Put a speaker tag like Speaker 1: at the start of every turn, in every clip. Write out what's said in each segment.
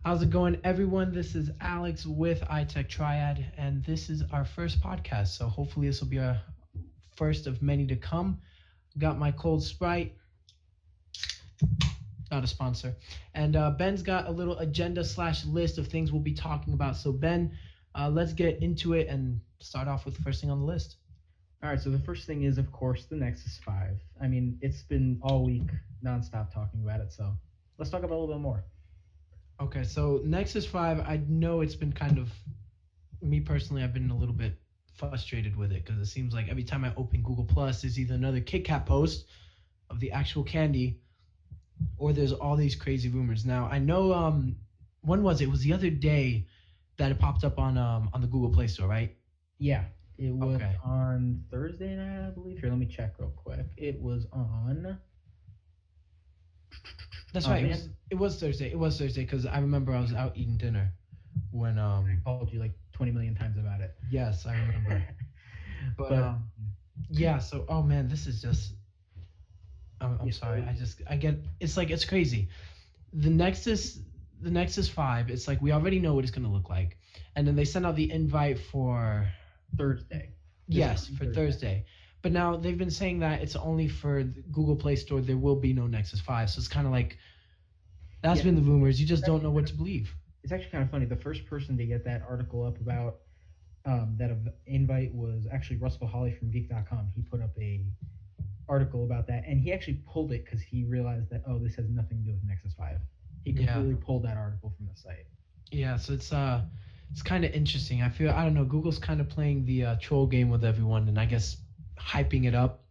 Speaker 1: How's it going, everyone? This is Alex with iTechTriad, and this is our first podcast. So hopefully this will be a first of many to come. Got my cold Sprite, not a sponsor, and Ben's got a little agenda slash list of things we'll be talking about. So Ben, let's get into it and start off with the first thing on the list.
Speaker 2: All right, so the first thing is, of course, the Nexus 5. I mean, it's been all week nonstop talking about it, so let's talk about it a little bit more.
Speaker 1: Okay, so Nexus 5, I know it's been kind of, me personally, I've been a little bit frustrated with it because it seems like every time I open Google Plus, there's either another Kit Kat post of the actual candy or there's all these crazy rumors. Now, I know, when was it? It was the other day that it popped up on the Google Play Store, right?
Speaker 2: Yeah, it was on Thursday night, I believe. Here, let me check real quick. It was on...
Speaker 1: That's right. It was Thursday. It was Thursday because I remember I was out eating dinner when
Speaker 2: I called you like 20 million times about it.
Speaker 1: Yes, I remember. but yeah. So oh man, this is just. I'm sorry. I get. It's like it's crazy. The Nexus 5. It's like we already know what it's gonna look like, and then they send out the invite for
Speaker 2: Thursday.
Speaker 1: Yes, for Thursday. But now they've been saying that it's only for the Google Play Store. There will be no Nexus 5. So it's kind of like, that's been the rumors. You just don't know what to believe.
Speaker 2: It's actually kind of funny. The first person to get that article up about that invite was actually Russell Hawley from Geek.com. He put up a article about that, and he actually pulled it because he realized that, this has nothing to do with Nexus 5. He completely pulled that article from the site.
Speaker 1: Yeah, so it's kind of interesting. I don't know, Google's kind of playing the troll game with everyone, and I guess hyping it up.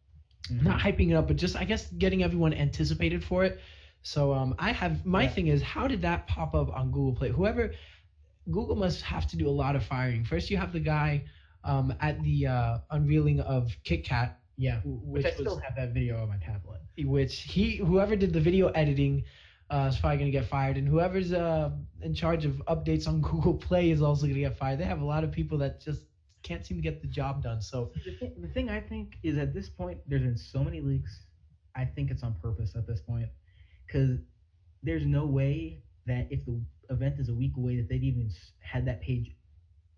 Speaker 1: Not hyping it up, but just I guess getting everyone anticipated for it. So I have my thing is, how did that pop up on Google Play? Google must have to do a lot of firing. First you have the guy at the unveiling of Kit Kat.
Speaker 2: Yeah, which I still have that video on my tablet.
Speaker 1: Whoever did the video editing is probably going to get fired, and whoever's in charge of updates on Google Play is also going to get fired. They have a lot of people that just can't seem to get the job done. So
Speaker 2: the thing I think is, at this point, there's been so many leaks. I think it's on purpose at this point, because there's no way that if the event is a week away that they'd even had that page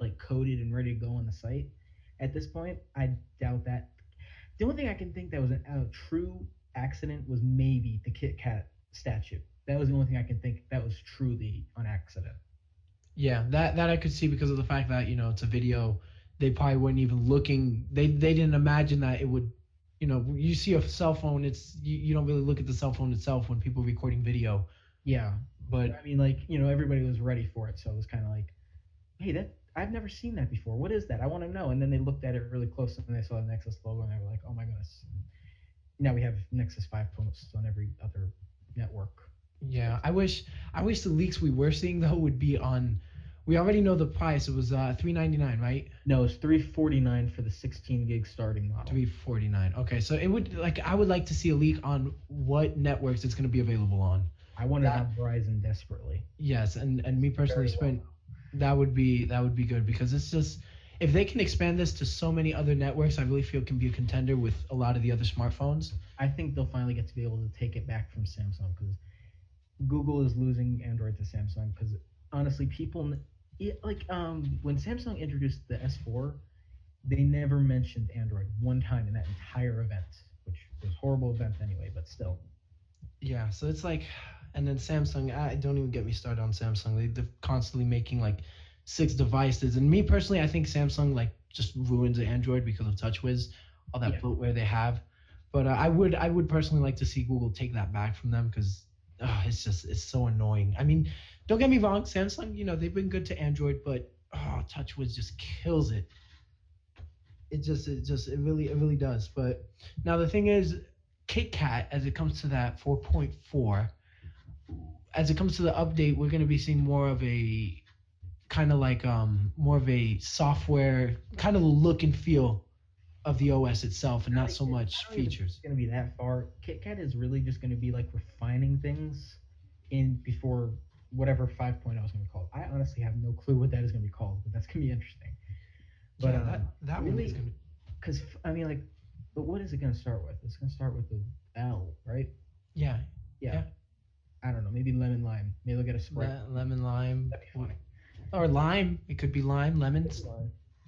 Speaker 2: like coded and ready to go on the site. At this point, I doubt that. The only thing I can think that was a true accident was maybe the Kit Kat statue. That was the only thing I can think that was truly an accident.
Speaker 1: Yeah, that I could see because of the fact that it's a video. They probably weren't even looking. They didn't imagine that it would. You see a cell phone. It's you don't really look at the cell phone itself when people are recording video.
Speaker 2: Yeah,
Speaker 1: but
Speaker 2: I mean, everybody was ready for it, so it was kind of like, hey, I've never seen that before. What is that? I want to know. And then they looked at it really close, and they saw the Nexus logo, and they were like, oh my goodness. Now we have Nexus 5 posts on every other network.
Speaker 1: Yeah, I wish the leaks we were seeing though would be on. We already know the price. It was $399, right?
Speaker 2: No, it's $349 for the 16 gig starting model.
Speaker 1: $349. Okay, so it would I would like to see a leak on what networks it's going to be available on.
Speaker 2: I want it on Verizon desperately.
Speaker 1: Yes, and me personally, that would be good because it's just, if they can expand this to so many other networks, I really feel it can be a contender with a lot of the other smartphones.
Speaker 2: I think they'll finally get to be able to take it back from Samsung, because Google is losing Android to Samsung, because honestly, people when Samsung introduced the S4, they never mentioned Android one time in that entire event, which was a horrible event anyway, but still.
Speaker 1: Yeah, so it's like, and then Samsung, don't even get me started on Samsung. They're constantly making like 6 devices, and me personally, I think Samsung just ruins Android because of TouchWiz, all that bloatware they have. But I would personally like to see Google take that back from them, because it's so annoying. I mean, don't get me wrong, Samsung, they've been good to Android, but TouchWiz just kills it. It really does. But now the thing is, Kit Kat, as it comes to that 4.4, as it comes to the update, we're going to be seeing more of a kind of like more of a software kind of look and feel of the OS itself, and not so much features.
Speaker 2: It's going to be that far. Kit Kat is really just going to be like refining things before whatever 5.0 is going to be called. I honestly have no clue what that is going to be called, but that's going to be interesting. But
Speaker 1: that
Speaker 2: really,
Speaker 1: one is going to,
Speaker 2: because but what is it going to start with? It's going to start with the L, right?
Speaker 1: Yeah.
Speaker 2: I don't know, maybe lemon lime. Maybe they'll get a Sprite.
Speaker 1: Lemon lime.
Speaker 2: That'd be funny.
Speaker 1: Or lime. It could be lime, lemons.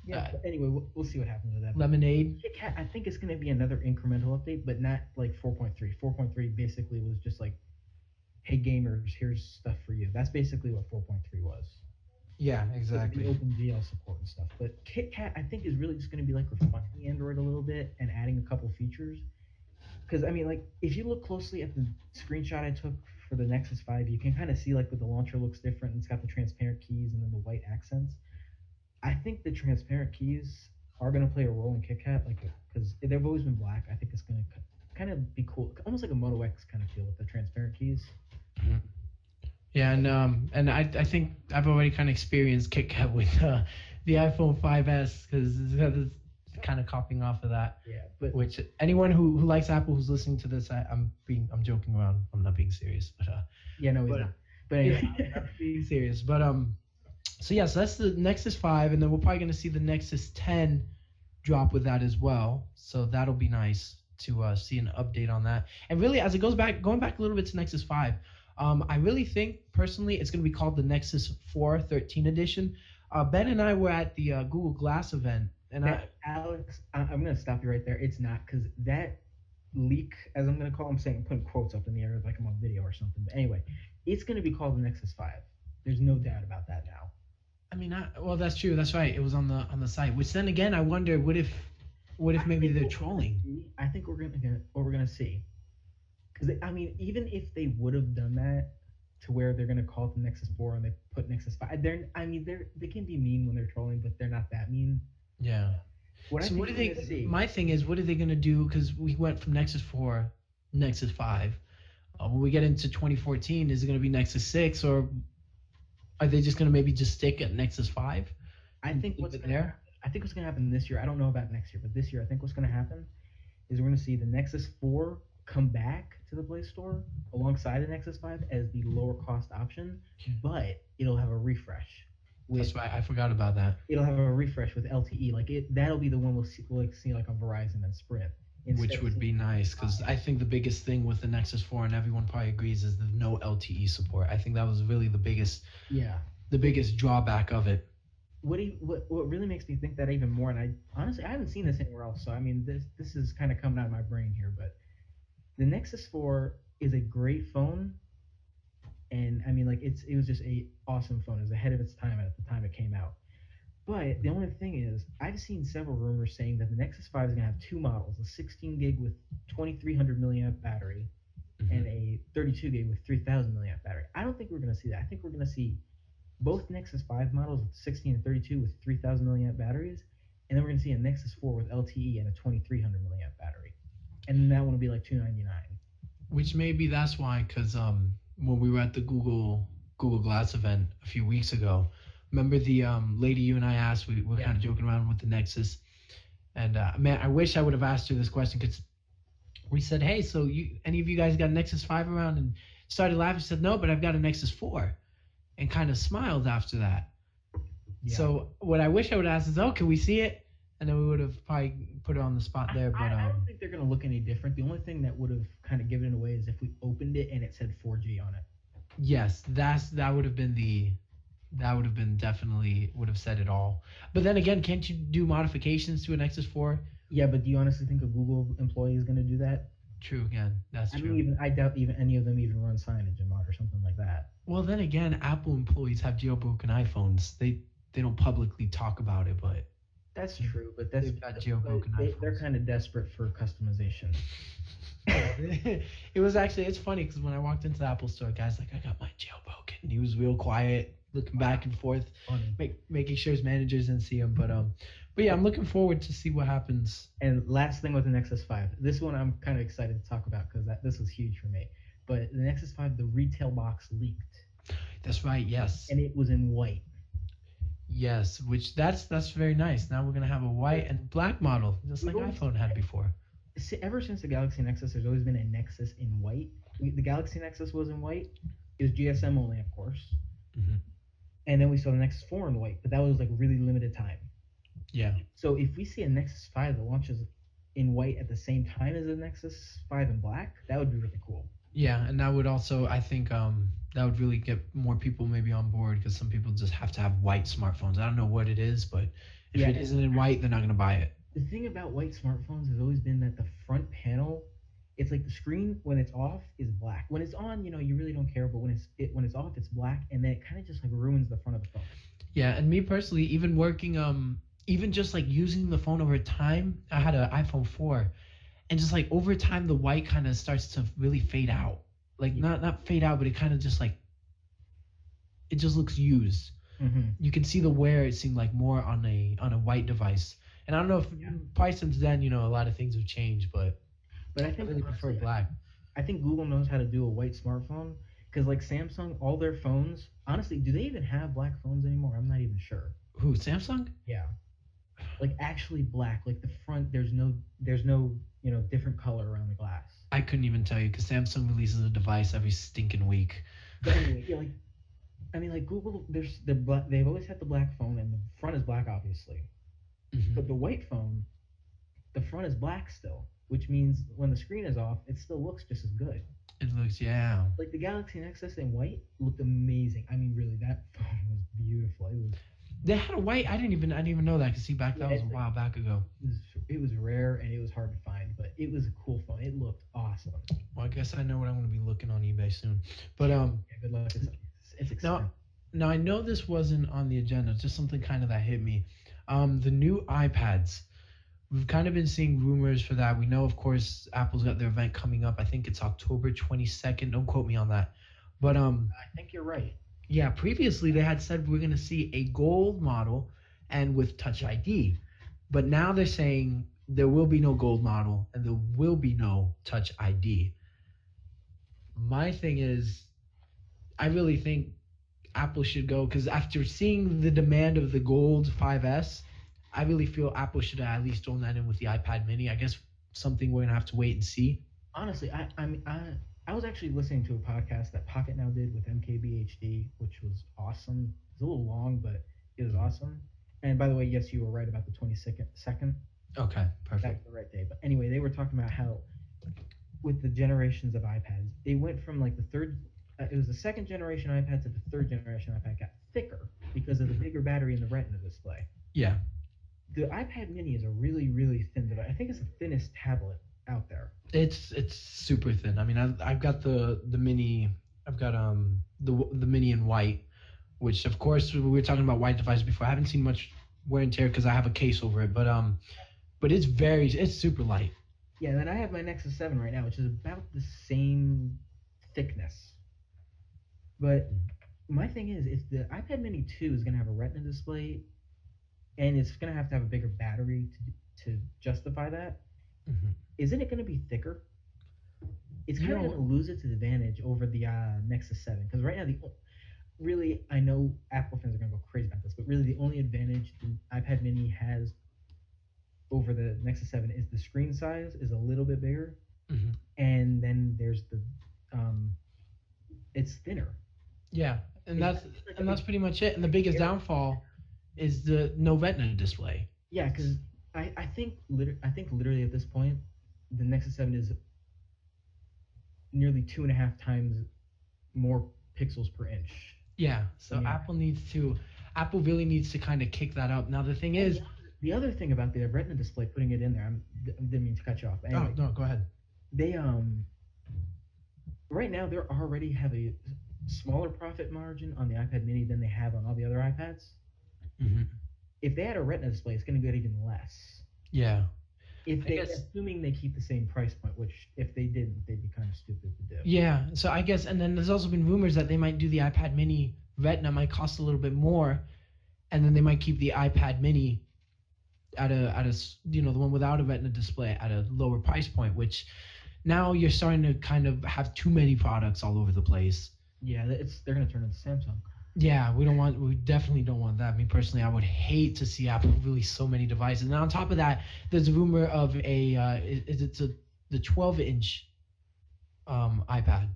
Speaker 2: Yeah, but anyway, we'll see what happens with that.
Speaker 1: Lemonade.
Speaker 2: Kit Kat, I think it's going to be another incremental update, but not like 4.3. 4.3 basically was just like, hey gamers, here's stuff for you. That's basically what 4.3 was.
Speaker 1: Yeah,
Speaker 2: The
Speaker 1: exactly.
Speaker 2: OpenGL support and stuff. But Kit Kat, I think, is really just going to be like refining Android a little bit and adding a couple features. Because I mean, like, if you look closely at the screenshot I took for the Nexus 5, you can kind of see like that the launcher looks different. It's got the transparent keys and then the white accents. I think the transparent keys are going to play a role in Kit Kat, like, because they've always been black. I think it's going to kind of be cool, almost like a Moto X kind of feel with the transparent keys.
Speaker 1: Mhm. Yeah, and I think I've already kind of experienced Kit Kat with the iPhone 5s because it's kind of copying off of that.
Speaker 2: Yeah, but
Speaker 1: Which anyone who likes Apple who's listening to this, I'm joking around. I'm not being serious, but
Speaker 2: yeah, no, he's
Speaker 1: but-
Speaker 2: not. But anyway,
Speaker 1: I'm being serious. But so yeah, so that's the Nexus 5, and then we're probably gonna see the Nexus 10 drop with that as well. So that'll be nice to see an update on that. And really, as it going back a little bit to Nexus 5, I really think personally it's gonna be called the Nexus 4 13 edition. Ben and I were at the Google Glass event, and
Speaker 2: Alex, I'm going to stop you right there. It's not, because that leak, as I'm going to call them, saying, I'm putting quotes up in the air like I'm on video or something. But anyway, it's going to be called the Nexus 5. There's no doubt about that now.
Speaker 1: I mean, well, that's true. That's right. It was on the site. Which then again, I wonder, what if maybe they're trolling?
Speaker 2: I think we're gonna see. Because I mean, even if they would have done that to where they're gonna call it the Nexus 4 and they put Nexus 5, they can be mean when they're trolling, but they're not that mean.
Speaker 1: Yeah.
Speaker 2: What
Speaker 1: So
Speaker 2: I
Speaker 1: what
Speaker 2: think
Speaker 1: do
Speaker 2: we're gonna see.
Speaker 1: my thing is, what are they gonna do? Because we went from Nexus 4, Nexus 5. When we get into 2014, is it gonna be Nexus 6, or are they just gonna maybe just stick at Nexus 5?
Speaker 2: I think what's gonna happen this year. I don't know about next year, but this year I think what's gonna happen is we're gonna see the Nexus 4 come back to the Play Store alongside the Nexus 5 as the lower cost option, but it'll have a refresh.
Speaker 1: That's right. I forgot about that.
Speaker 2: It'll have a refresh with LTE. That'll be the one we'll see like on Verizon and Sprint.
Speaker 1: Which would be nice, because I think the biggest thing with the Nexus 4, and everyone probably agrees, is the no LTE support. I think that was really the biggest drawback of it.
Speaker 2: What really makes me think that even more, and I honestly haven't seen this anywhere else, so I mean this is kind of coming out of my brain here, but the Nexus 4 is a great phone, and I mean, like, it was just a awesome phone. It was ahead of its time at the time it came out. But the only thing is, I've seen several rumors saying that the Nexus 5 is going to have two models, a 16 gig with 2300 milliamp battery and a 32 gig with 3000 milliamp battery. I don't think we're going to see that. I think we're going to see both Nexus 5 models with 16 and 32 with 3000 milliamp batteries, and then we're going to see a Nexus 4 with LTE and a 2300 milliamp battery. And then that one will be like $299.
Speaker 1: Which maybe that's why, because when we were at the Google Glass event a few weeks ago, remember the lady you and I asked, we were kind of joking around with the Nexus, and man, I wish I would have asked her this question, because we said, hey, so any of you guys got a Nexus 5 around? And started laughing. She said, no, but I've got a Nexus 4, and kind of smiled after that. Yeah. So what I wish I would ask is, oh, can we see it? And then we would have probably put it on the spot there. But
Speaker 2: I don't think they're going to look any different. The only thing that would have kind of given it away is if we opened it and it said 4G on it.
Speaker 1: Yes, that would have been definitely would have said it all. But then again, can't you do modifications to a Nexus 4?
Speaker 2: Yeah, but do you honestly think a Google employee is going to do that?
Speaker 1: True, again, that's true.
Speaker 2: I doubt even any of them even run signage in mod or something like that.
Speaker 1: Well, then again, Apple employees have jailbroken iPhones. They don't publicly talk about it, but
Speaker 2: that's true. But they've
Speaker 1: got jailbroken iPhones.
Speaker 2: They're kind of desperate for customization.
Speaker 1: It's funny because when I walked into the Apple store, guy's like, I got my jailbroken. And he was real quiet, looking back and forth, making sure his managers didn't see him. But yeah, I'm looking forward to see what happens.
Speaker 2: And last thing with the Nexus 5. This one I'm kind of excited to talk about because this was huge for me. But the Nexus 5, the retail box leaked.
Speaker 1: That's right, yes.
Speaker 2: And it was in white.
Speaker 1: Yes, which that's very nice. Now we're going to have a white and black model, just like iPhone had before.
Speaker 2: Ever since the Galaxy Nexus, there's always been a Nexus in white. The Galaxy Nexus was in white. It was GSM only, of course.
Speaker 1: Mm-hmm.
Speaker 2: And then we saw the Nexus 4 in white, but that was like really limited time.
Speaker 1: Yeah.
Speaker 2: So if we see a Nexus 5 that launches in white at the same time as the Nexus 5 in black, that would be really cool.
Speaker 1: Yeah, and that would also, I think, that would really get more people maybe on board because some people just have to have white smartphones. I don't know what it is, but if
Speaker 2: Yeah,
Speaker 1: it
Speaker 2: and
Speaker 1: isn't in white, they're not gonna buy it.
Speaker 2: the thing about white smartphones has always been that the front panel, it's like the screen when it's off is black. When it's on, you really don't care, but when it's off, it's black, and then it kind of just like ruins the front of the phone.
Speaker 1: Yeah, and me personally, even working, even just like using the phone over time, I had an iPhone 4, and just like over time, the white kind of starts to really fade out. Like
Speaker 2: Yeah.
Speaker 1: not fade out, but it kind of just like it just looks used.
Speaker 2: Hmm.
Speaker 1: You can see the wear. It seemed like more on a white device. And I don't know if
Speaker 2: Yeah.
Speaker 1: probably since then, a lot of things have changed, but
Speaker 2: But I
Speaker 1: I
Speaker 2: think
Speaker 1: really prefer
Speaker 2: honestly,
Speaker 1: black.
Speaker 2: I think Google knows how to do a white smartphone because like Samsung, all their phones, honestly, do they even have black phones anymore? I'm not even sure.
Speaker 1: Who, Samsung?
Speaker 2: Yeah. Like actually black, like the front, there's no different color around the glass.
Speaker 1: I couldn't even tell you because Samsung releases a device every stinking week.
Speaker 2: But anyway, yeah, like I mean, like Google, they've always had the black phone, and the front is black, obviously.
Speaker 1: Hmm.
Speaker 2: But the white phone, the front is black still, which means when the screen is off, it still looks just as good.
Speaker 1: It looks, yeah.
Speaker 2: Like the Galaxy Nexus in white looked amazing. I mean, really, that phone was beautiful.
Speaker 1: They had a white. I didn't even know that. Cause see, back
Speaker 2: Yeah,
Speaker 1: that was a while back ago.
Speaker 2: it was, it was rare and it was hard to find, but it was a cool phone. It looked awesome.
Speaker 1: Well, I guess I know what I'm gonna be looking on eBay soon. But
Speaker 2: Yeah, good luck. It's expensive.
Speaker 1: now now I know this wasn't on the agenda. It's just something kind of that hit me. The new iPads. We've kind of been seeing rumors for that. We know, of course, Apple's got their event coming up. I think it's October 22nd. Don't quote me on that. But
Speaker 2: I think you're right.
Speaker 1: yeah, previously they had said we're going to see a gold model and with Touch ID. But now they're saying there will be no gold model and there will be no Touch ID. My thing is, I really think Apple should go because after seeing the demand of the gold 5S, I really feel Apple should have at least thrown that in with the iPad Mini. I guess something we're gonna have to wait and see.
Speaker 2: Honestly, I was actually listening to a podcast that Pocket Now did with MKBHD, which was awesome. It's a little long, but it was awesome. And by the way, yes, you were right about the 22nd. Second,
Speaker 1: Okay,
Speaker 2: that's
Speaker 1: perfect.
Speaker 2: the right day. But anyway, they were talking about how with the generations of iPads, they went from like the third. It was the second generation iPad to the third generation iPad got thicker because of the bigger battery in the Retina display.
Speaker 1: Yeah,
Speaker 2: The iPad Mini is a really, really thin device. I think it's the thinnest tablet out there.
Speaker 1: it's super thin. I mean, I've got the mini. I've got the mini in white, which of course we were talking about white devices before. I haven't seen much wear and tear because I have a case over it, but it's super light.
Speaker 2: Yeah, and then I have my Nexus 7 right now, which is about the same thickness. But my thing is, if the iPad Mini 2 is going to have a Retina display and it's going to have a bigger battery to justify that,
Speaker 1: Hmm.
Speaker 2: isn't it going to be thicker? It's
Speaker 1: You
Speaker 2: kind of going
Speaker 1: know,
Speaker 2: to lose its advantage over the Nexus 7 because right now really I know Apple fans are going to go crazy about this, but really the only advantage the iPad Mini has over the Nexus 7 is the screen size is a little bit bigger,
Speaker 1: hmm
Speaker 2: and then there's the um, it's thinner.
Speaker 1: yeah,
Speaker 2: It's like
Speaker 1: and that's pretty much it. And the biggest downfall is the no Retina display.
Speaker 2: yeah, because I think literally at this point, the Nexus 7 is nearly 2.5 times more pixels per inch.
Speaker 1: Yeah, so
Speaker 2: Yeah.
Speaker 1: Apple really needs to kind of kick that up. Now the thing
Speaker 2: And
Speaker 1: is,
Speaker 2: the other thing about the Retina display, putting it in there, didn't mean to cut you off. But
Speaker 1: oh
Speaker 2: anyway,
Speaker 1: no, go ahead.
Speaker 2: they right now they already have a smaller profit margin on the iPad Mini than they have on all the other iPads.
Speaker 1: Hmm.
Speaker 2: If they had a Retina display, it's going to get even less.
Speaker 1: Yeah,
Speaker 2: If
Speaker 1: I
Speaker 2: they,
Speaker 1: guess.
Speaker 2: assuming they keep the same price point, which if they didn't, they'd be kind of stupid to do.
Speaker 1: Yeah, so I guess, and then there's also been rumors that they might do the iPad Mini Retina might cost a little bit more, and then they might keep the iPad Mini the one without a Retina display at a lower price point, which now you're starting to kind of have too many products all over the place.
Speaker 2: Yeah, they're going to turn into Samsung.
Speaker 1: Yeah, we definitely don't want that. Me personally, I would hate to see Apple release so many devices. And on top of that, there's a rumor of the 12-inch iPad.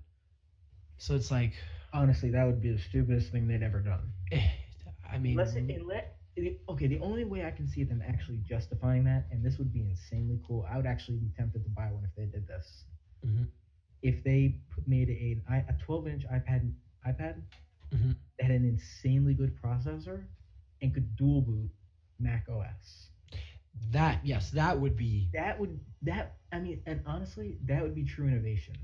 Speaker 1: So it's like,
Speaker 2: Honestly, that would be the stupidest thing they'd ever done.
Speaker 1: eh, I mean,
Speaker 2: Okay, the only way I can see them actually justifying that, and this would be insanely cool. I would actually be tempted to buy one if they did this.
Speaker 1: mhm.
Speaker 2: if they made a 12-inch iPad
Speaker 1: Hmm.
Speaker 2: that had an insanely good processor and could dual boot Mac OS.
Speaker 1: That, yes, that would be.
Speaker 2: That I mean, and honestly, that would be true innovation.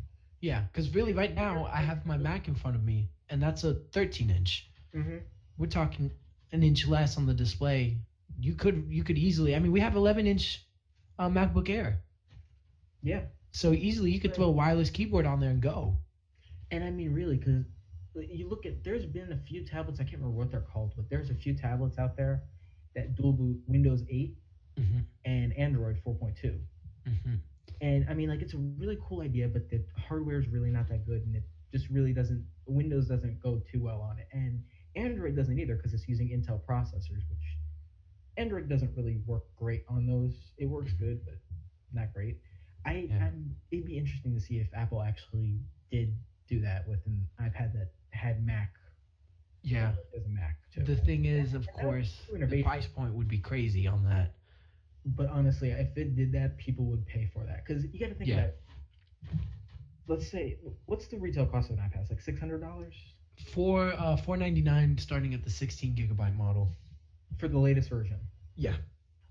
Speaker 1: Yeah, because really, right now I have my Mac in front of me, and that's a 13-inch.
Speaker 2: Mm-hmm.
Speaker 1: We're talking an inch less on the display. You could easily. I mean, we have 11-inch MacBook Air,
Speaker 2: Yeah,
Speaker 1: so easily you could throw a wireless keyboard on there and go.
Speaker 2: and I mean, really, because you look at there's been a few tablets, I can't remember what they're called, but there's a few tablets out there that dual boot Windows 8
Speaker 1: Hmm.
Speaker 2: and Android 4.2.
Speaker 1: Hmm.
Speaker 2: And I mean, like, it's a really cool idea, but the hardware is really not that good, and it just really doesn't. Windows doesn't go too well on it, and Android doesn't either because it's using Intel processors, which Android doesn't really work great on those. It works good, but not great.
Speaker 1: Yeah.
Speaker 2: It'd be interesting to see if Apple actually did do that with an iPad that had Mac
Speaker 1: Yeah.
Speaker 2: as a Mac too.
Speaker 1: The thing is,
Speaker 2: And
Speaker 1: of
Speaker 2: that would be
Speaker 1: course,
Speaker 2: true
Speaker 1: the
Speaker 2: innovation.
Speaker 1: price point would be crazy on that.
Speaker 2: But honestly, if it did that, people would pay for that because you got to think
Speaker 1: Yeah.
Speaker 2: about it. Let's say, what's the retail cost of an iPad? It's like $600
Speaker 1: 499 starting at the 16 GB model.
Speaker 2: for the latest version.
Speaker 1: Yeah.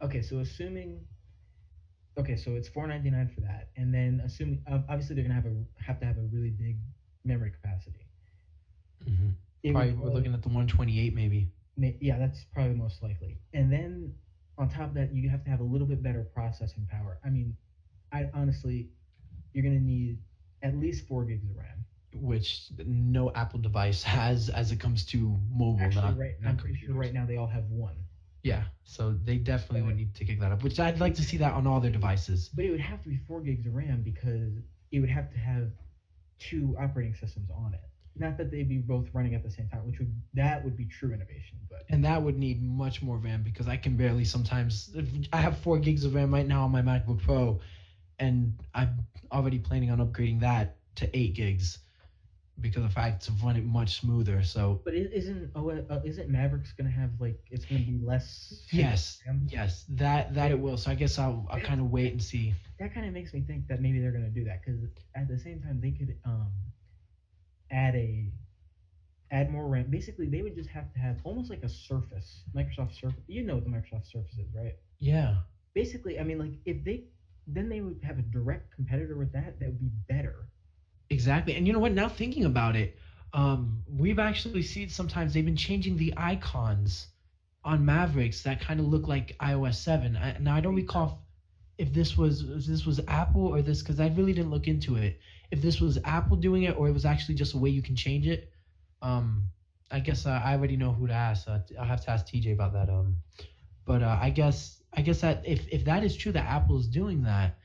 Speaker 2: Okay, so it's $499 for that, and then assuming obviously they're gonna have to have a really big memory capacity.
Speaker 1: Hmm.
Speaker 2: It
Speaker 1: Probably
Speaker 2: would
Speaker 1: we're looking at the 128 maybe.
Speaker 2: yeah, that's probably most likely. And then on top of that, you have to have a little bit better processing power. I mean, I honestly, you're gonna need at least 4 gigs of RAM.
Speaker 1: Which no Apple device has as it comes to mobile.
Speaker 2: Actually,
Speaker 1: not
Speaker 2: I'm pretty sure
Speaker 1: computers.
Speaker 2: right now they all have one.
Speaker 1: Yeah, so they definitely would need to kick that up, which I'd like to see that on all their devices.
Speaker 2: But it would have to be 4 gigs of RAM because it would have to have two operating systems on it. Not that they'd be both running at the same time, that would be true innovation. But
Speaker 1: And that would need much more RAM because I can barely sometimes. I have 4 gigs of RAM right now on my MacBook Pro, and I'm already planning on upgrading that to 8 gigs because of the fact to run it much smoother. So
Speaker 2: but isn't Mavericks gonna have it's gonna be less?
Speaker 1: yes,
Speaker 2: RAM?
Speaker 1: yes, that it will. So I guess I'll kind of wait and see.
Speaker 2: That kind of makes me think that maybe they're gonna do that because at the same time they could add add more RAM. Basically, they would just have to have almost like a Surface, Microsoft Surface. You know what the Microsoft Surface is, right?
Speaker 1: Yeah.
Speaker 2: Basically, I mean, like if they would have a direct competitor with that would be better.
Speaker 1: Exactly. And you know what? Now thinking about it, we've actually seen sometimes they've been changing the icons on Mavericks that kind of look like iOS 7. Now I don't recall if this was Apple or this, because I really didn't look into it. If this was Apple doing it or it was actually just a way you can change it. I guess I already know who to ask. I'll have to ask TJ about that. But I guess that if that is true that Apple is doing that,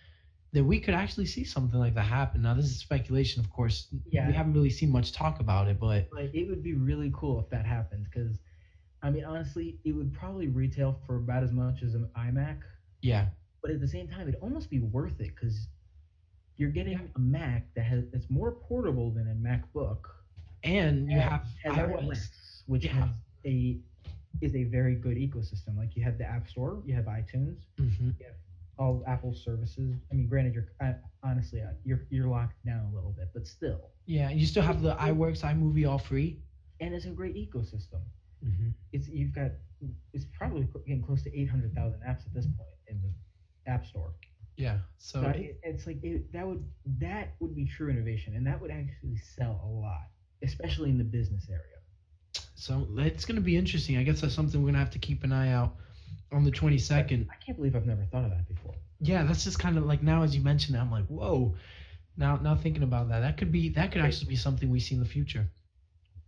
Speaker 1: then we could actually see something like that happen. Now, this is speculation, of course.
Speaker 2: Yeah.
Speaker 1: We haven't really seen much talk about it, but
Speaker 2: Like it would be really cool if that happens because, I mean, honestly, it would probably retail for about as much as an iMac.
Speaker 1: yeah,
Speaker 2: But at the same time, it'd almost be worth it because you're getting a Mac that's more portable than a MacBook.
Speaker 1: and you have
Speaker 2: has
Speaker 1: iOS.
Speaker 2: iOS, which
Speaker 1: Yeah.
Speaker 2: is a very good ecosystem. Like you have the App Store, you have iTunes,
Speaker 1: Hmm.
Speaker 2: you have all Apple services. I mean, granted, honestly, you're locked down a little bit, but still,
Speaker 1: Yeah, you still have the iWorks, iMovie all free.
Speaker 2: and it's a great ecosystem.
Speaker 1: Hmm.
Speaker 2: It's probably getting close to 800,000 apps at this point in the App Store.
Speaker 1: Yeah, so
Speaker 2: It's like that would be true innovation, and that would actually sell a lot, especially in the business area.
Speaker 1: it's going to be interesting. I guess that's something we're going to have to keep an eye out on the 22nd.
Speaker 2: I can't believe I've never thought of that before.
Speaker 1: Yeah, that's just kind of like now as you mentioned it, I'm like, whoa. Now thinking about that could actually be something we see in the future.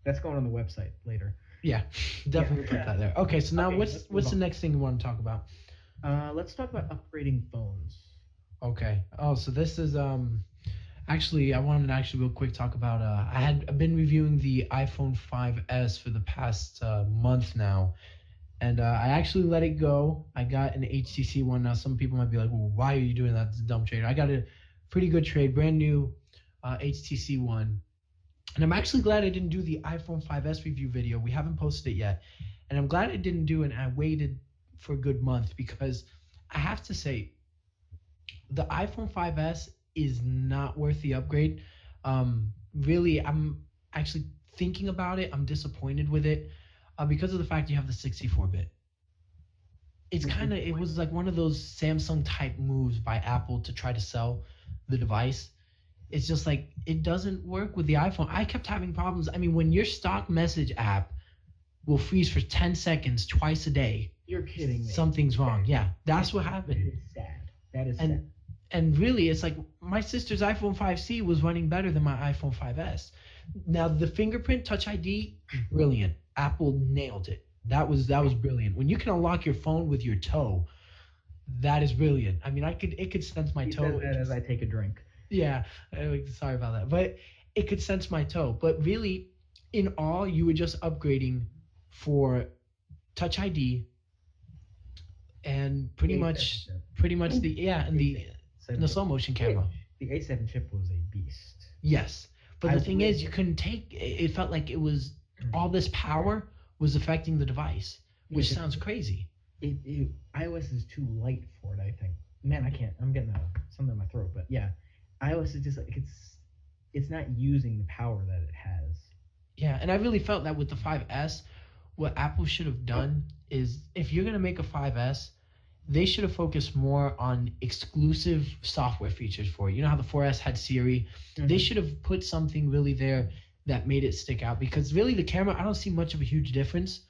Speaker 2: That's going on the website later.
Speaker 1: Yeah, definitely put that there. Okay, so now
Speaker 2: Okay, let's move
Speaker 1: what's the
Speaker 2: on.
Speaker 1: next thing you want to talk about?
Speaker 2: Let's talk about upgrading phones.
Speaker 1: Okay. Oh, so this is actually I wanted to actually real quick talk about I've been reviewing the iPhone 5s for the past month now. And I actually let it go. I got an HTC one. Now some people might be like, well, why are you doing that? It's a dumb trade. I got a pretty good trade, brand new HTC one. And I'm actually glad I didn't do the iPhone 5s review video. We haven't posted it yet. And I'm glad I didn't do it and I waited for a good month because I have to say the iPhone 5s is not worth the upgrade. Really, I'm actually thinking about it. I'm disappointed with it because of the fact you have the 64-bit. It was like one of those Samsung type moves by Apple to try to sell the device. It's just like it doesn't work with the iPhone. I kept having problems. I mean, when your stock message app will freeze for 10 seconds twice a day,
Speaker 2: You're kidding me.
Speaker 1: something's wrong. Yeah, that's what happened.
Speaker 2: That is sad. That is
Speaker 1: And
Speaker 2: sad.
Speaker 1: and really, it's like my sister's iPhone 5C was running better than my iPhone 5S. Now the fingerprint Touch ID, brilliant. Apple nailed it. That was brilliant. When you can unlock your phone with your toe, that is brilliant. I mean, it could sense my
Speaker 2: He
Speaker 1: toe.
Speaker 2: says that as I take a drink.
Speaker 1: Yeah, sorry about that. But it could sense my toe. But really, in all, you were just upgrading for Touch ID and pretty
Speaker 2: The
Speaker 1: much
Speaker 2: A7 chip.
Speaker 1: and the slow motion camera.
Speaker 2: The A7 chip was a beast.
Speaker 1: Yes. But
Speaker 2: I
Speaker 1: the thing is,
Speaker 2: wish-
Speaker 1: you couldn't take it felt like it was all this power was affecting the device, which
Speaker 2: Yeah,
Speaker 1: sounds crazy.
Speaker 2: iOS is too light for it, I think. Man, I can't. I'm getting something in my throat, but yeah, iOS is just like it's not using the power that it has.
Speaker 1: Yeah, and I really felt that with the 5S, what Apple should have done is if you're going to make a 5S, they should have focused more on exclusive software features for it. You know how the 4S had Siri? They should have put something really there that made it stick out because really the camera, I don't see much of a huge difference.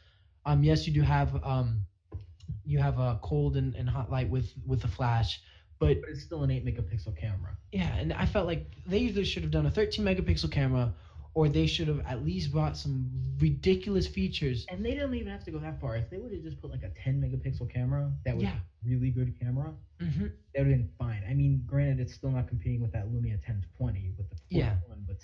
Speaker 1: Yes, you do have a cold and hot light with the flash, but
Speaker 2: But it's still an 8 megapixel camera.
Speaker 1: yeah, and I felt like they either should have done a 13 megapixel camera or they should have at least brought some ridiculous features.
Speaker 2: And they don't even have to go that far. If they would have just put like a 10 megapixel camera, that was
Speaker 1: Yeah.
Speaker 2: a really good camera,
Speaker 1: Hmm.
Speaker 2: that would have been fine. I mean, granted, it's still not competing with that Lumia 1020 with the 41,
Speaker 1: Yeah.
Speaker 2: but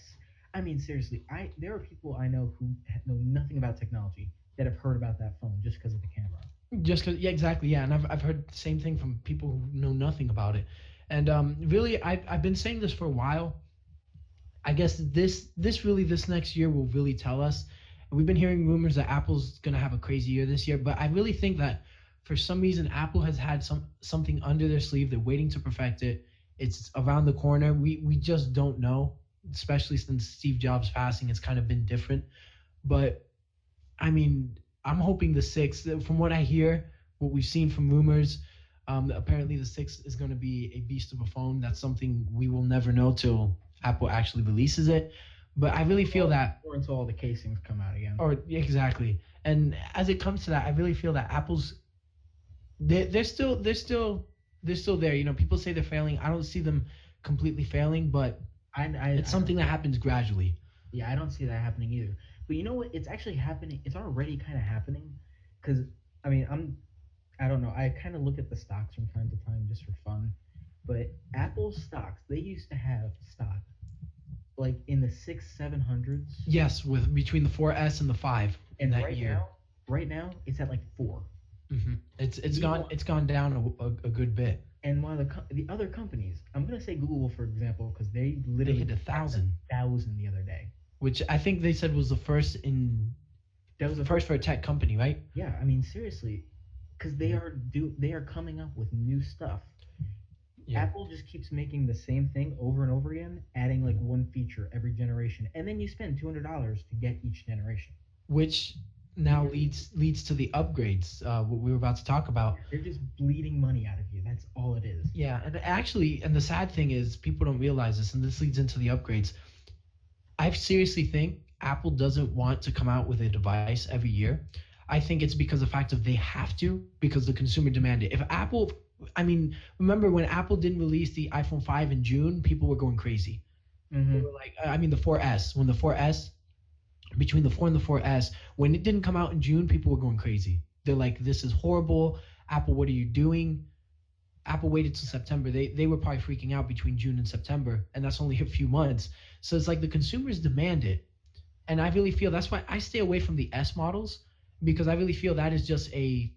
Speaker 2: I mean, seriously, there are people I know who know nothing about technology that have heard about that phone just because of the camera.
Speaker 1: Just cause, yeah, exactly, yeah, and I've heard the same thing from people who know nothing about it, and really, I've been saying this for a while. I guess this next year will really tell us. We've been hearing rumors that Apple's gonna have a crazy year this year, but I really think that for some reason Apple has had something under their sleeve. They're waiting to perfect it. It's around the corner. We just don't know, especially since Steve Jobs passing. It's kind of been different, but I mean, I'm hoping the 6. From what I hear, what we've seen from rumors, apparently the 6 is going to be a beast of a phone. That's something we will never know till Apple actually releases it. But I really feel that,
Speaker 2: Or until all the casings come out again.
Speaker 1: or exactly. And as it comes to that, I really feel that Apple's they're still there. You know, people say they're failing. I don't see them completely failing, but it's something that happens gradually.
Speaker 2: Yeah, I don't see that happening either. But you know what? It's actually happening. It's already kind of happening. Because, I mean, I don't know. I kind of look at the stocks from time to time just for fun. But Apple's stocks, they used to have stock like in the 600-700s.
Speaker 1: Yes, with between the 4S and the 5
Speaker 2: And
Speaker 1: that year.
Speaker 2: right now, it's at like 4.
Speaker 1: Hmm. It's gone down a good bit.
Speaker 2: And one of the other companies, I'm gonna say Google for example, because they
Speaker 1: They
Speaker 2: literally
Speaker 1: hit 1,000,
Speaker 2: 1,000 the other day.
Speaker 1: which I think they said was the first
Speaker 2: That was the
Speaker 1: first for a tech company, right?
Speaker 2: Yeah, I mean seriously, because they are coming up with new stuff.
Speaker 1: Yeah.
Speaker 2: Apple just keeps making the same thing over and over again, adding like one feature every generation, and then you spend $200 to get each generation.
Speaker 1: Which now leads to the upgrades, what we were about to talk about.
Speaker 2: They're just bleeding money out of you. That's all it is.
Speaker 1: Yeah, and actually, and the sad thing is people don't realize this, and this leads into the upgrades. I seriously think Apple doesn't want to come out with a device every year. I think it's because of the fact that they have to, because the consumer demand it. If Apple, I mean, remember when Apple didn't release the iPhone 5 in June, people were going crazy. They were like, I mean, the 4S, when the 4S, between the 4 and the 4S, when it didn't come out in June, people were going crazy. They're like, this is horrible. Apple, what are you doing? Apple waited till September. They were probably freaking out between June and September, and that's only a few months. So it's like the consumers demand it. And I really feel that's why I stay away from the S models, because I really feel that is just a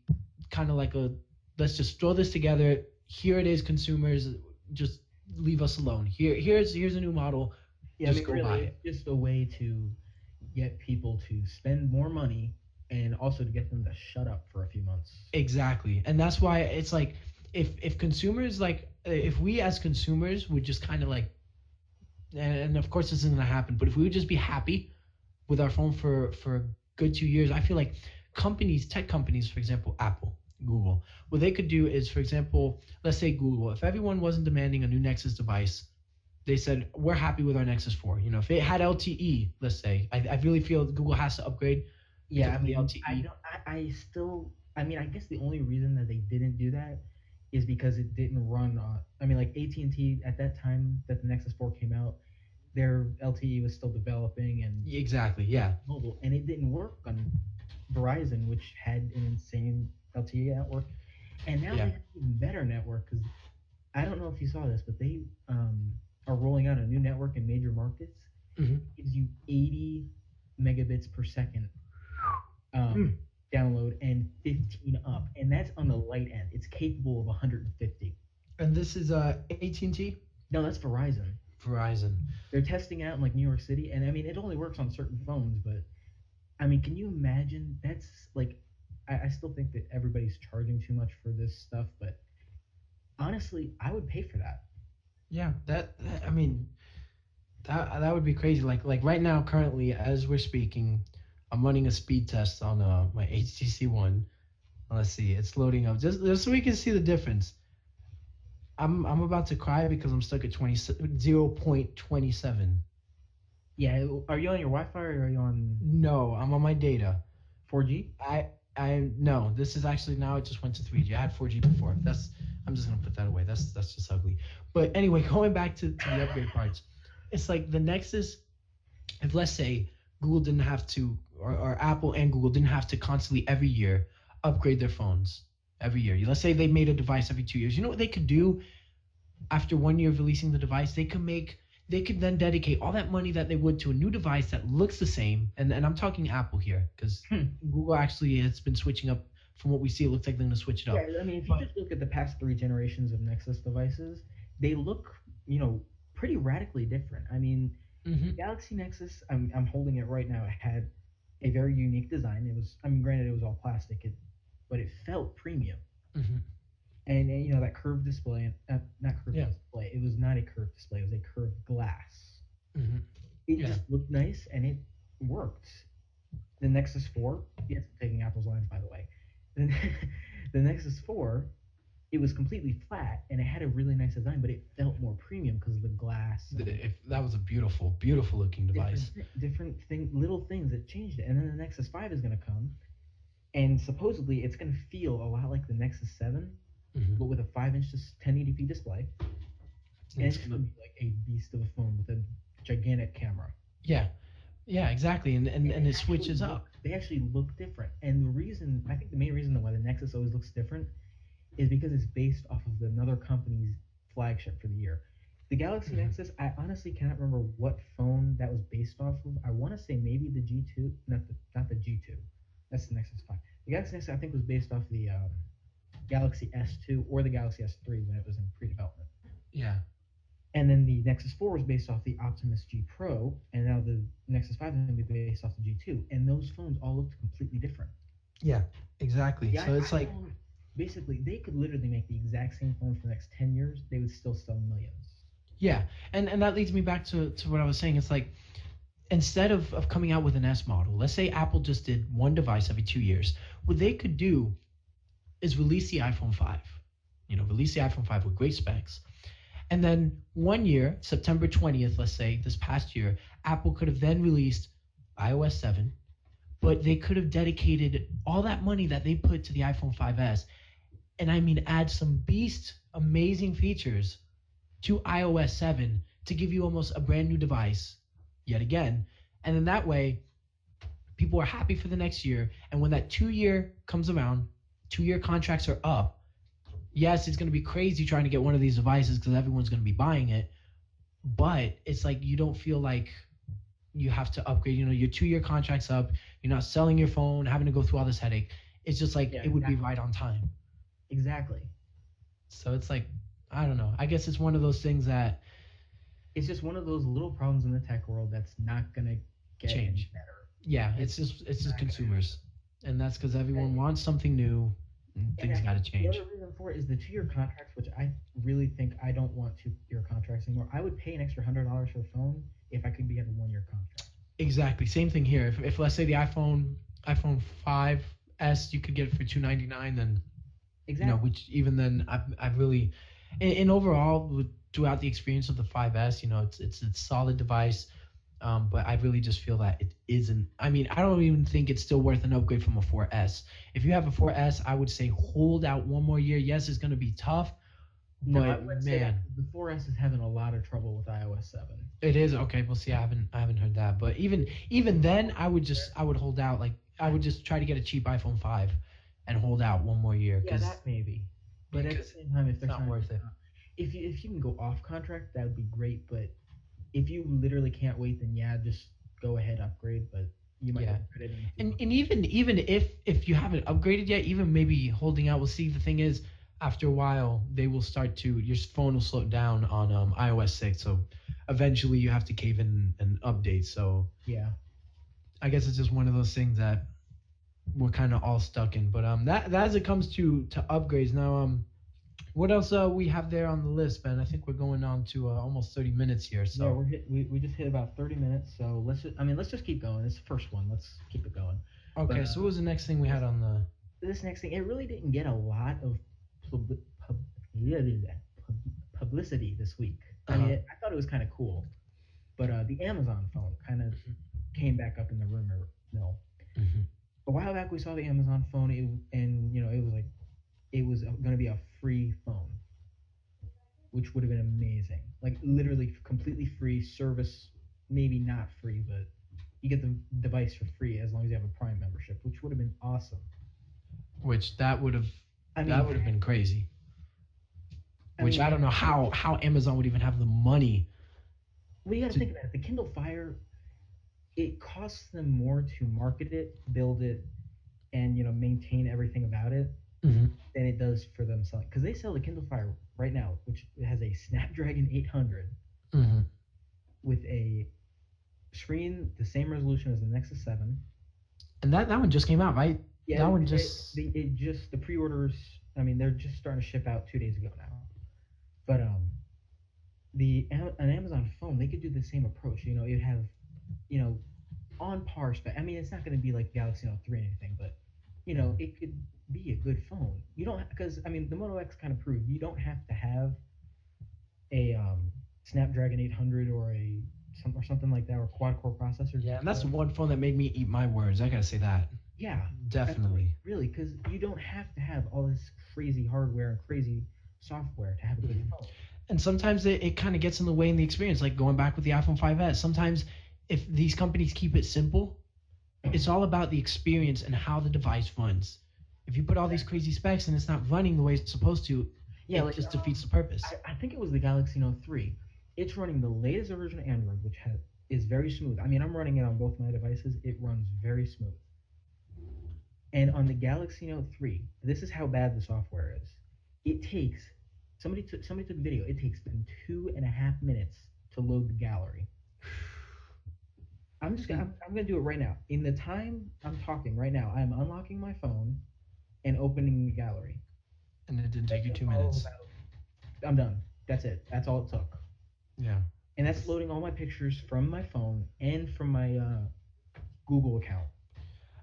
Speaker 1: kind of like a, let's just throw this together. Here it is, consumers, just leave us alone. Here's a new model.
Speaker 2: Yeah,
Speaker 1: Just go buy it.
Speaker 2: It's just a way to get people to spend more money and also to get them to shut up for a few months.
Speaker 1: Exactly. And that's why it's like, if consumers, like, if we as consumers would just kind of like and of course this isn't gonna happen. But if we would just be happy with our phone for a good 2 years, I feel like companies, tech companies, for example, Apple, Google, what they could do is, for example, let's say Google, if everyone wasn't demanding a new Nexus device, they said we're happy with our Nexus 4. You know, if it had LTE, let's say, I really feel Google has to upgrade
Speaker 2: Yeah, I
Speaker 1: the
Speaker 2: mean, I
Speaker 1: LTE.
Speaker 2: don't. I still. I mean, I guess the only reason that they didn't do that is because it didn't run on. I mean, like AT&T at that time that the Nexus 4 came out, their LTE was still developing and
Speaker 1: Exactly. Yeah.
Speaker 2: mobile, and it didn't work on Verizon, which had an insane LTE network. And now
Speaker 1: Yeah.
Speaker 2: they have an even better network because I don't know if you saw this, but they are rolling out a new network in major markets.
Speaker 1: Hmm.
Speaker 2: It gives you 80 megabits per second
Speaker 1: Mm.
Speaker 2: um, download and 15 up, and that's on the light end. It's capable of 150.
Speaker 1: And this is AT&T,
Speaker 2: No, that's Verizon.
Speaker 1: Verizon.
Speaker 2: They're testing out in like New York City, and I mean it only works on certain phones, but I mean, can you imagine? That's like, I still think that everybody's charging too much for this stuff, but honestly, I would pay for that.
Speaker 1: Yeah. I mean, that would be crazy. Like right now, currently, as we're speaking, I'm running a speed test on my HTC One. Let's see, it's loading up just so we can see the difference. I'm about to cry because I'm stuck at 0.27.
Speaker 2: Yeah, are you on your Wi-Fi or are you on
Speaker 1: No, I'm on my data.
Speaker 2: 4G?
Speaker 1: I I no, this is actually now it just went to 3G. I had 4G before. I'm just gonna put that away. That's just ugly. But anyway, going back to the upgrade parts, it's like the Nexus. If let's say Google didn't have to, or Apple and Google didn't have to constantly every year upgrade their phones every year. Let's say they made a device every 2 years. You know what they could do after 1 year of releasing the device? They could then dedicate all that money that they would to a new device that looks the same. And I'm talking Apple here because
Speaker 2: Hmm.
Speaker 1: Google actually has been switching up. From what we see, it looks like they're going to switch it
Speaker 2: Yeah,
Speaker 1: up.
Speaker 2: I mean, if you
Speaker 1: But
Speaker 2: just look at the past three generations of Nexus devices, they look, pretty radically different. I mean, the
Speaker 1: hmm
Speaker 2: Galaxy Nexus, I'm holding it right now. It had a very unique design. It was, I mean, granted, it was all plastic, but it felt premium.
Speaker 1: hmm
Speaker 2: And that curved display, not curved
Speaker 1: yeah,
Speaker 2: display. It was not a curved display. It was a curved glass.
Speaker 1: hmm
Speaker 2: It
Speaker 1: yeah,
Speaker 2: just looked nice and it worked. The Nexus 4, yes, I'm taking Apple's lines by the way. The, the Nexus 4, it was completely flat and it had a really nice design, but it felt more premium because of the glass and
Speaker 1: if that was a beautiful, beautiful looking
Speaker 2: different
Speaker 1: device.
Speaker 2: different little things that changed it. And then the Nexus 5 is going to come, and supposedly it's going to feel a lot like the Nexus 7,
Speaker 1: hmm
Speaker 2: but with a 5-inch 1080p display, and
Speaker 1: It's
Speaker 2: it's just
Speaker 1: gonna,
Speaker 2: going to be like a beast of a phone with a gigantic camera.
Speaker 1: yeah, yeah, exactly, and
Speaker 2: And
Speaker 1: and it switches up.
Speaker 2: they actually look different. And I think the main reason why the Nexus always looks different is because it's based off of another company's flagship for the year. The Galaxy
Speaker 1: hmm
Speaker 2: Nexus, I honestly cannot remember what phone that was based off of. I want to say maybe the G2, not the G2. That's the Nexus 5. The Galaxy Nexus, I think, was based off the Galaxy S2 or the Galaxy S3 when it was in pre-development.
Speaker 1: Yeah,
Speaker 2: And then the Nexus 4 was based off the Optimus G Pro, and now the Nexus 5 is going to be based off the G2. And those phones all looked completely different.
Speaker 1: yeah, exactly.
Speaker 2: The
Speaker 1: So it's like
Speaker 2: iPhone, basically, they could literally make the exact same phone for the next 10 years. They would still sell millions.
Speaker 1: yeah, and that leads me back to what I was saying. It's like instead of coming out with an S model, let's say Apple just did one device every 2 years. What they could do is release the iPhone 5. Release the iPhone 5 with great specs. And then 1 year, September 20th, let's say, this past year, Apple could have then released iOS 7, but they could have dedicated all that money that they put to the iPhone 5S, and I mean, add some beast amazing features to iOS 7 to give you almost a brand new device yet again. And then that way, people are happy for the next year. And when that 2 year comes around, 2 year contracts are up. Yes, it's going to be crazy trying to get one of these devices because everyone's going to be buying it. But it's like you don't feel like you have to upgrade. Your 2 year contract's up. You're not selling your phone, having to go through all this headache. It's just like
Speaker 2: Yeah,
Speaker 1: it would be
Speaker 2: exactly.
Speaker 1: right on time.
Speaker 2: Exactly.
Speaker 1: So it's like, I don't know. I guess it's one of those things that
Speaker 2: It's just one of those little problems in the tech world that's not going to get any
Speaker 1: change.
Speaker 2: better.
Speaker 1: Yeah,
Speaker 2: It's
Speaker 1: it's just
Speaker 2: not gonna
Speaker 1: consumers. And that's because everyone wants something new
Speaker 2: And
Speaker 1: Things got to
Speaker 2: the other
Speaker 1: change.
Speaker 2: reason for it is the 2 year contracts, which I really think I don't want 2 year contracts anymore. I would pay an extra $100 for the phone if I could be at a 1 year contract.
Speaker 1: Exactly. Same thing here. If let's say the iPhone 5s you could get it for 299, then
Speaker 2: Exactly.
Speaker 1: which even then I really, and overall throughout the experience of the 5S, it's a solid device. But I really just feel that it isn't. I mean, I don't even think it's still worth an upgrade from a 4S. If you have a 4S, I would say hold out one more year. Yes, it's going to be tough,
Speaker 2: No, I
Speaker 1: but
Speaker 2: wouldn't say that.
Speaker 1: man,
Speaker 2: 'Cause the 4S is having a lot of trouble with iOS 7.
Speaker 1: it is okay. We'll see. I haven't heard that, but even then, I would hold out. Like I would just try to get a cheap iPhone 5 and hold out one more year
Speaker 2: Yeah,
Speaker 1: because
Speaker 2: that maybe. But at the same time, if
Speaker 1: it's
Speaker 2: they're
Speaker 1: not
Speaker 2: trying
Speaker 1: worth it.
Speaker 2: if you can go off contract, that would be great. But if you literally can't wait, then yeah, just go ahead upgrade. But you might
Speaker 1: Yeah.
Speaker 2: get credit in a few
Speaker 1: And
Speaker 2: months.
Speaker 1: and even if you haven't upgraded yet, even maybe holding out, we'll see. The thing is, after a while, they will start to your phone will slow down on iOS 6. So eventually, you have to cave in and update. So
Speaker 2: Yeah.
Speaker 1: I guess it's just one of those things that we're kind of all stuck in. But that as it comes to upgrades now, what else we have there on the list, Ben? I think we're going on to almost 30 minutes here.
Speaker 2: Yeah,
Speaker 1: So
Speaker 2: we just hit about 30 minutes, so let's just keep going. This is the first one. Let's keep it going.
Speaker 1: okay,
Speaker 2: But
Speaker 1: so what was the next thing we had on the?
Speaker 2: this next thing, it really didn't get a lot of pub, pub, yeah, pub, publicity this week. I mean,
Speaker 1: Uh-huh.
Speaker 2: I thought it was kind of cool, but the Amazon phone kind of came back up in the rumor mill.
Speaker 1: Mhm.
Speaker 2: A while back, we saw the Amazon phone, and it was like it was going to be a free phone, which would have been amazing. Like literally completely free service, maybe not free, but you get the device for free as long as you have a Prime membership, which would have been awesome.
Speaker 1: Which that would have
Speaker 2: I
Speaker 1: that
Speaker 2: mean,
Speaker 1: would have been crazy.
Speaker 2: I
Speaker 1: Which
Speaker 2: mean,
Speaker 1: I don't know how Amazon would even have the money
Speaker 2: well, you got to
Speaker 1: to.
Speaker 2: think about it. The Kindle Fire, it costs them more to market it, build it, and maintain everything about it
Speaker 1: Mhm.
Speaker 2: than it does for them selling. Because they sell the Kindle Fire right now, which has a Snapdragon 800
Speaker 1: Mhm.
Speaker 2: with a screen the same resolution as the Nexus 7.
Speaker 1: And that one just came out, right?
Speaker 2: Yeah,
Speaker 1: That one just.
Speaker 2: it just the pre-orders. I mean, they're just starting to ship out 2 days ago now. But an Amazon phone, they could do the same approach. You'd have you know on par spec. I mean, it's not going to be like Galaxy Note 3 or anything, but it could be a good phone. You don't because I mean, the Moto X kind of proved you don't have to have a Snapdragon 800 or something like that or quad core processor.
Speaker 1: Yeah, and that's the one phone that made me eat my words. I gotta say that.
Speaker 2: Yeah,
Speaker 1: Definitely.
Speaker 2: really, because you don't have to have all this crazy hardware and crazy software to have a good
Speaker 1: Mhm.
Speaker 2: phone.
Speaker 1: And sometimes it kind of gets in the way in the experience, like going back with the iPhone 5S. Sometimes if these companies keep it simple, it's all about the experience and how the device runs. If you put all these crazy specs and it's not running the way it's supposed to,
Speaker 2: Yeah,
Speaker 1: it
Speaker 2: like
Speaker 1: just defeats the purpose.
Speaker 2: I think it was the Galaxy Note 3. It's running the latest version of Android, which is very smooth. I mean, I'm running it on both my devices. It runs very smooth. And on the Galaxy Note 3, this is how bad the software is. It takes somebody took a video. It takes them 2.5 minutes to load the gallery. I'm gonna do it right now. In the time I'm talking right now, I'm unlocking my phone and opening the gallery.
Speaker 1: And it didn't take you
Speaker 2: That took
Speaker 1: 2 minutes.
Speaker 2: I'm done. That's it. That's all it took.
Speaker 1: Yeah.
Speaker 2: And that's loading all my pictures from my phone and from my Google account.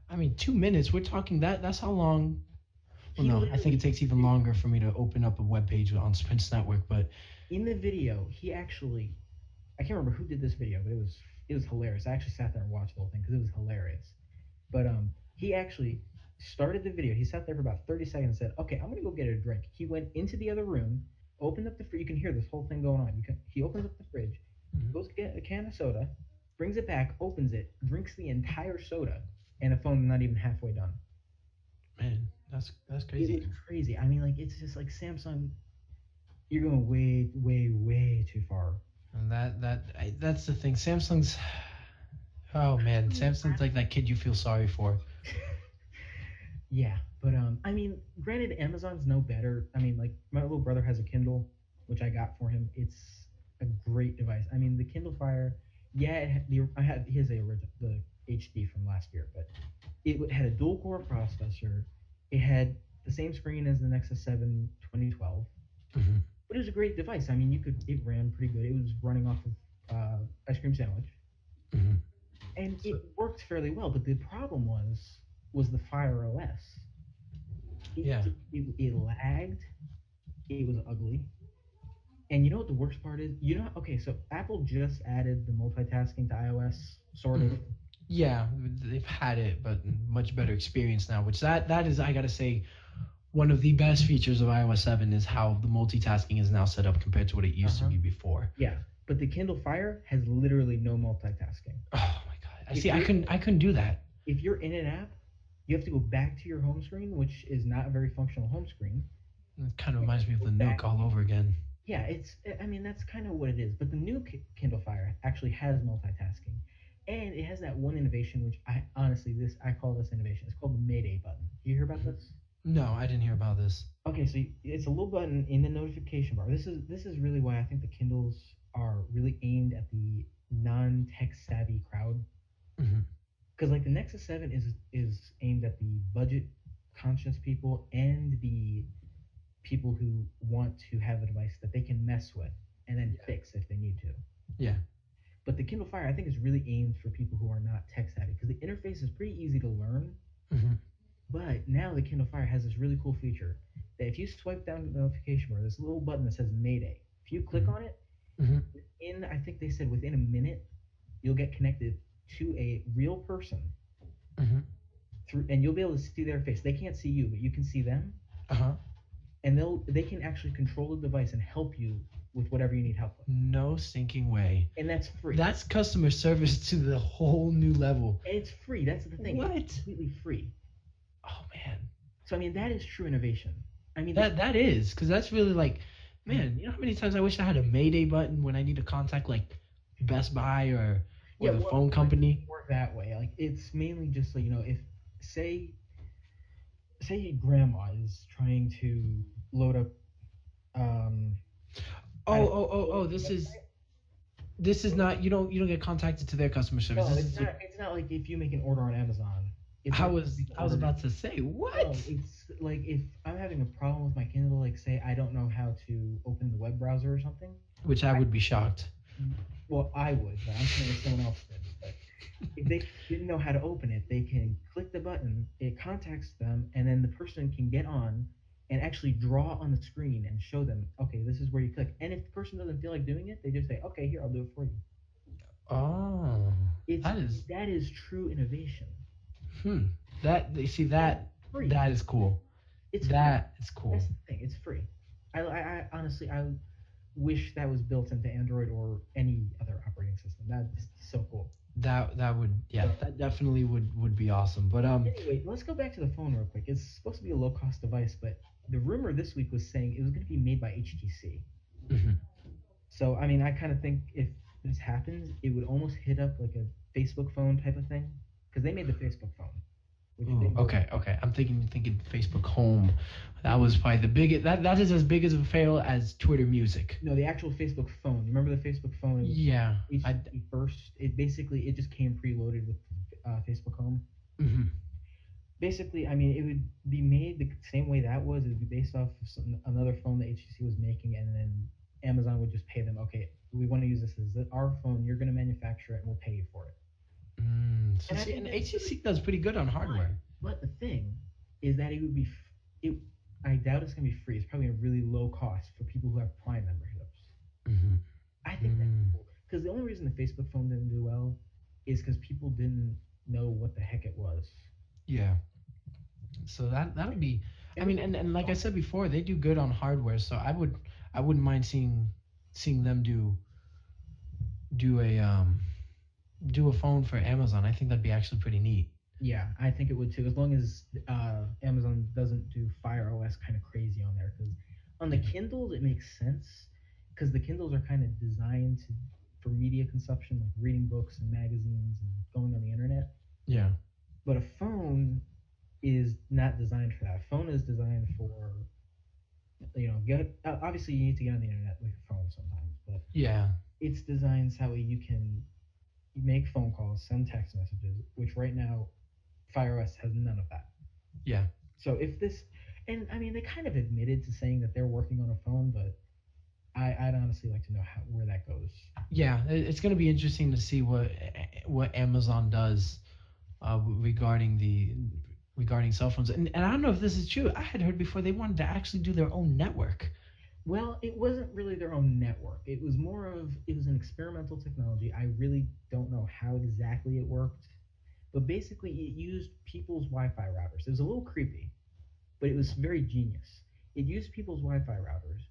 Speaker 1: I mean, 2 minutes. We're talking that's how long. Well,
Speaker 2: He
Speaker 1: no, I think
Speaker 2: literally
Speaker 1: it takes even longer for me to open up a web page on Sprints Network. But
Speaker 2: in the video, he actually I can't remember who did this video, but it was hilarious. I actually sat there and watched the whole thing because it was hilarious. But he actually started the video. He sat there for about 30 seconds and said, "Okay, I'm gonna go get a drink." He went into the other room, opened up the fridge. You can hear this whole thing going on. He opens up the fridge,
Speaker 1: Mhm.
Speaker 2: goes to get a can of soda, brings it back, opens it, drinks the entire soda, and the phone's not even halfway done.
Speaker 1: Man, that's
Speaker 2: It
Speaker 1: crazy.
Speaker 2: was crazy. I mean, like it's just like Samsung. You're going way, way, way too far.
Speaker 1: And that's the thing. Samsung's. Oh man, Samsung's like that kid you feel sorry for.
Speaker 2: Yeah, but I mean, granted, Amazon's no better. I mean, like my little brother has a Kindle, which I got for him. It's a great device. I mean, the Kindle Fire. Yeah, I had his the HD from last year, but it had a dual core processor. It had the same screen as the Nexus 7 2012,
Speaker 1: Hmm.
Speaker 2: but it was a great device. I mean, it ran pretty good. It was running off of ice cream sandwich,
Speaker 1: Hmm.
Speaker 2: and
Speaker 1: So
Speaker 2: it worked fairly well. But the problem was the Fire OS. It,
Speaker 1: yeah.
Speaker 2: it lagged. It was ugly. And you know what the worst part is? You know, okay, so Apple just added the multitasking to iOS, sort of.
Speaker 1: Mhm. Yeah, they've had it, but much better experience now. Which that is, I gotta say, one of the best features of iOS 7 is how the multitasking is now set up compared to what it used to
Speaker 2: Uh-huh.
Speaker 1: be before.
Speaker 2: Yeah, but the Kindle Fire has literally no multitasking.
Speaker 1: Oh my god! I
Speaker 2: If
Speaker 1: see.
Speaker 2: you're
Speaker 1: I couldn't do that.
Speaker 2: if you're in an app, you have to go back to your home screen, which is not a very functional home screen.
Speaker 1: It kind of
Speaker 2: And
Speaker 1: reminds me of
Speaker 2: go
Speaker 1: the Nook
Speaker 2: back.
Speaker 1: all over again.
Speaker 2: Yeah, I mean, that's kind of what it is. But the new Kindle Fire actually has multitasking, and it has that one innovation, which I honestly I call this innovation. It's called the Mayday button. You hear about
Speaker 1: Mhm.
Speaker 2: this?
Speaker 1: No, I didn't hear about this.
Speaker 2: Okay, so it's a little button in the notification bar. This is really why I think the Kindles are really aimed at the non-tech savvy crowd.
Speaker 1: Hmm.
Speaker 2: Because like the Nexus 7 is aimed at the budget conscious people and the people who want to have a device that they can mess with and then
Speaker 1: Yeah.
Speaker 2: fix if they need to.
Speaker 1: Yeah.
Speaker 2: But the Kindle Fire, I think, is really aimed for people who are not tech savvy because the interface is pretty easy to learn.
Speaker 1: Hmm.
Speaker 2: But now the Kindle Fire has this really cool feature that if you swipe down the notification bar, there's a little button that says Mayday. If you click
Speaker 1: Hmm.
Speaker 2: on it,
Speaker 1: Hmm.
Speaker 2: I think they said within a minute, you'll get connected to a real person
Speaker 1: Hmm.
Speaker 2: and you'll be able to see their face. They can't see you, but you can see them,
Speaker 1: Uh huh.
Speaker 2: and they can actually control the device and help you with whatever you need help with.
Speaker 1: No stinking way.
Speaker 2: And that's free.
Speaker 1: That's customer service to the whole new level.
Speaker 2: And it's free. That's the thing.
Speaker 1: What?
Speaker 2: It's completely free.
Speaker 1: Oh man.
Speaker 2: So I mean, that is true innovation. I mean,
Speaker 1: That is, because that's really like, man, you know how many times I wish I had a Mayday button when I need to contact like Best Buy or
Speaker 2: yeah,
Speaker 1: the
Speaker 2: well,
Speaker 1: phone
Speaker 2: it
Speaker 1: company.
Speaker 2: doesn't work that way. Like it's mainly just so if say grandma is trying to load up um I don't
Speaker 1: Oh, this is not, you don't get contacted to their customer service.
Speaker 2: no,
Speaker 1: This
Speaker 2: it's
Speaker 1: is
Speaker 2: not. It's not like if you make an order on Amazon. It's
Speaker 1: I
Speaker 2: like
Speaker 1: was
Speaker 2: you make an
Speaker 1: I was
Speaker 2: order.
Speaker 1: about to say
Speaker 2: No,
Speaker 1: what?
Speaker 2: it's like if I'm having a problem with my Kindle, like say I don't know how to open the web browser or something.
Speaker 1: Which I would be shocked.
Speaker 2: Well, I would, but I'm saying if someone else did. But if they didn't know how to open it, they can click the button, it contacts them, and then the person can get on and actually draw on the screen and show them, okay, this is where you click. And if the person doesn't feel like doing it, they just say, okay, here, I'll do it for you.
Speaker 1: Oh,
Speaker 2: It's
Speaker 1: that is
Speaker 2: that is true innovation.
Speaker 1: hmm. That you see that
Speaker 2: Free.
Speaker 1: that is cool.
Speaker 2: It's
Speaker 1: That is
Speaker 2: free.
Speaker 1: cool.
Speaker 2: That's the thing. It's free. I honestly I wish that was built into Android or any other operating system. That's so cool.
Speaker 1: That would that definitely would be awesome. But
Speaker 2: Anyway, let's go back to the phone real quick. It's supposed to be a low cost device, but the rumor this week was saying it was going to be made by HTC.
Speaker 1: mhm.
Speaker 2: So, I mean, I kind of think if this happens, it would almost hit up like a Facebook phone type of thing. Because they made the Facebook phone. Which
Speaker 1: Ooh, okay. I'm thinking Facebook Home. That was probably the biggest. That is as big as a fail as Twitter Music.
Speaker 2: No, the actual Facebook phone. You remember the Facebook phone? It was
Speaker 1: Yeah.
Speaker 2: HTC first. It just came preloaded with Facebook Home.
Speaker 1: Hmm.
Speaker 2: Basically, I mean, it would be made the same way that was. It would be based off of another phone that HTC was making, and then Amazon would just pay them. Okay, we want to use this as our phone. You're going to manufacture it, and we'll pay you for it.
Speaker 1: So
Speaker 2: And I
Speaker 1: see,
Speaker 2: think
Speaker 1: and
Speaker 2: that's
Speaker 1: HTC does pretty good on hardware.
Speaker 2: But the thing is that it would be, it. I doubt it's going to be free. It's probably a really low cost for people who have Prime memberships.
Speaker 1: Hmm.
Speaker 2: I think that's cool because the only reason the Facebook phone didn't do well is because people didn't know what the heck it was.
Speaker 1: Yeah. So that would be. I mean, and like I said before, they do good on hardware. So I wouldn't mind seeing them do a phone for Amazon. I think that'd be actually pretty neat.
Speaker 2: Yeah, I think it would too, as long as Amazon doesn't do Fire OS kind of crazy on there. Because on the Kindles, it makes sense because the Kindles are kind of designed for media consumption, like reading books and magazines and going on the internet.
Speaker 1: Yeah.
Speaker 2: But a phone is not designed for that. A phone is designed for, obviously you need to get on the internet with your phone sometimes, but
Speaker 1: Yeah.
Speaker 2: it's designed so you can make phone calls, send text messages, which right now Fire OS has none of that.
Speaker 1: Yeah.
Speaker 2: So if this, And I mean, they kind of admitted to saying that they're working on a phone, but I'd honestly like to know where that goes.
Speaker 1: Yeah, it's going to be interesting to see what Amazon does regarding regarding cell phones. And I don't know if this is true. I had heard before they wanted to actually do their own network.
Speaker 2: Well, it wasn't really their own network. It was an experimental technology. I really don't know how exactly it worked, but basically it used people's Wi-Fi routers. It was a little creepy, but it was very genius. It used people's Wi-Fi routers,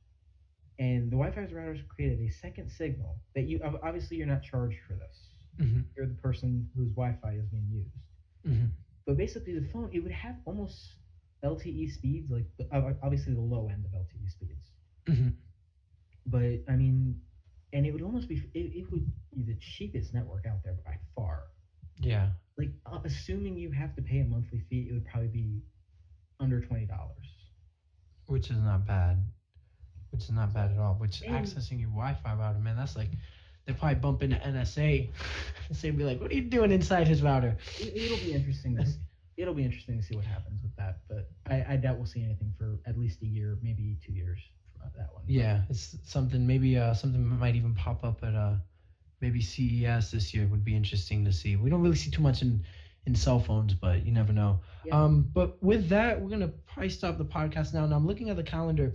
Speaker 2: and the Wi-Fi routers created a second signal that you obviously you're not charged for this.
Speaker 1: Mm-hmm.
Speaker 2: You're the person whose Wi-Fi is being used.
Speaker 1: Mm-hmm.
Speaker 2: But basically, the phone, it would have almost LTE speeds, like obviously the low end of LTE speeds.
Speaker 1: Mm-hmm.
Speaker 2: But I mean, and it would almost it would be the cheapest network out there by far.
Speaker 1: Yeah.
Speaker 2: Like assuming you have to pay a monthly fee, it would probably be under $20.
Speaker 1: Which is not bad. Which is not bad at all. Which
Speaker 2: And-
Speaker 1: accessing your Wi-Fi router, man, that's like they probably bump into NSA and say, be like, what are you doing inside his router?
Speaker 2: It'll be interesting. It'll be interesting to see what happens with that. But I doubt we'll see anything for at least a year, maybe 2 years from that one.
Speaker 1: Yeah, it's something. Maybe something might even pop up at maybe CES this year. Would be interesting to see. We don't really see too much in cell phones, but you never know.
Speaker 2: Yeah.
Speaker 1: But with that, we're gonna probably stop the podcast now. Now I'm looking at the calendar.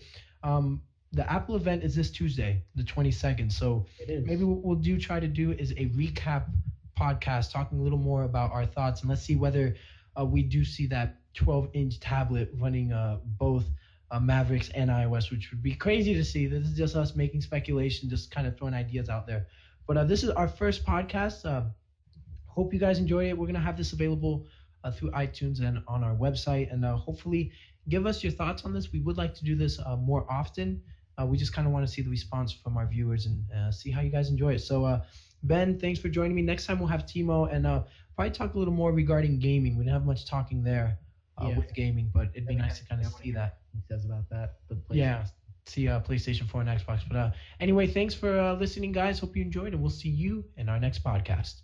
Speaker 1: The Apple event is this Tuesday, the 22nd. So
Speaker 2: It is.
Speaker 1: maybe what we'll try to do is a recap podcast, talking a little more about our thoughts, and let's see whether we do see that 12-inch tablet running both Mavericks and iOS, which would be crazy to see. This is just us making speculation, just kind of throwing ideas out there. But this is our first podcast. Hope you guys enjoy it. We're going to have this available through iTunes and on our website. And hopefully give us your thoughts on this. We would like to do this more often. We just kind of want to see the response from our viewers and see how you guys enjoy it. So, Ben, thanks for joining me. Next time we'll have Timo and probably talk a little more regarding gaming. We didn't have much talking there with gaming, but it'd be nice to kind of see that.
Speaker 2: He says about that.
Speaker 1: Yeah, see PlayStation 4 and Xbox. But anyway, thanks for listening, guys. Hope you enjoyed, and we'll see you in our next podcast.